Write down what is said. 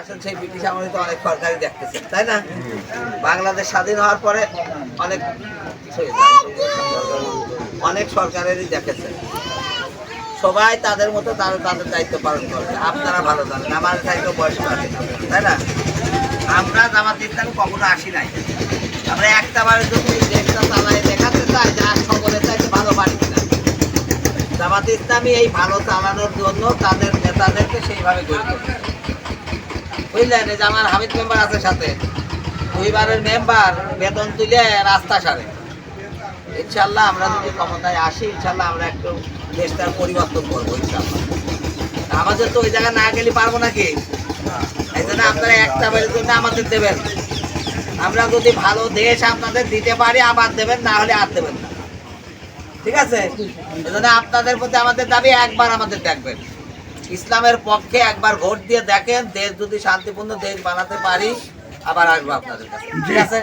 আসলে সেই ব্রিটিশ আমলে তো অনেক সরকারই দেখতেছেন, তাই না? বাংলাদেশ স্বাধীন হওয়ার পরে অনেক অনেক সরকারেরই দেখেছেন, সবাই তাদের মতো তাদের দায়িত্ব পালন করবে। আপনারা ভালো জানেন, আমার দায়িত্ব বয়স্ক আছে, তাই না? আমরা জামাত ইসলামী কখনো আসি নাই। আমরা একটা বারের জন্য এই দেশটা চালায় দেখাতে চাই যে আর সকলের চাইতে ভালো পারি কিনা। জামাত ইসলামী এই ভালো চালানোর জন্য তাদের নেতাদেরকে সেইভাবে গড়ে তোলে, বুঝলেন? এই যে আমার হামিদ মেম্বার আছে সাথে, 2 বারের মেম্বার বেতন তুলে রাস্তা সারে। ইনশাল্লাহ আমরা যদি ক্ষমতায় আসি, ইনশাল্লাহ আমরা একটু দেশটার পরিবর্তন করবো ইনশাল্লাহ। আমাদের তো ওই জায়গায় না গেলে পারবো নাকি? এই জন্য আপনারা একটা বারের জন্য আমাদের দেবেন। আমরা যদি ভালো দেশ আপনাদের দিতে পারি আবার দেবেন, না হলে আর দেবেন না, ঠিক আছে? এই জন্য আপনাদের প্রতি আমাদের দাবি, একবার আমাদের দেখবেন, ইসলামের পক্ষে একবার ভোট দিয়ে দেখেন। দেশ যদি শান্তিপূর্ণ দেশ বানাতে পারি, আবার আসবো আপনাদের কাছে, ঠিক আছে?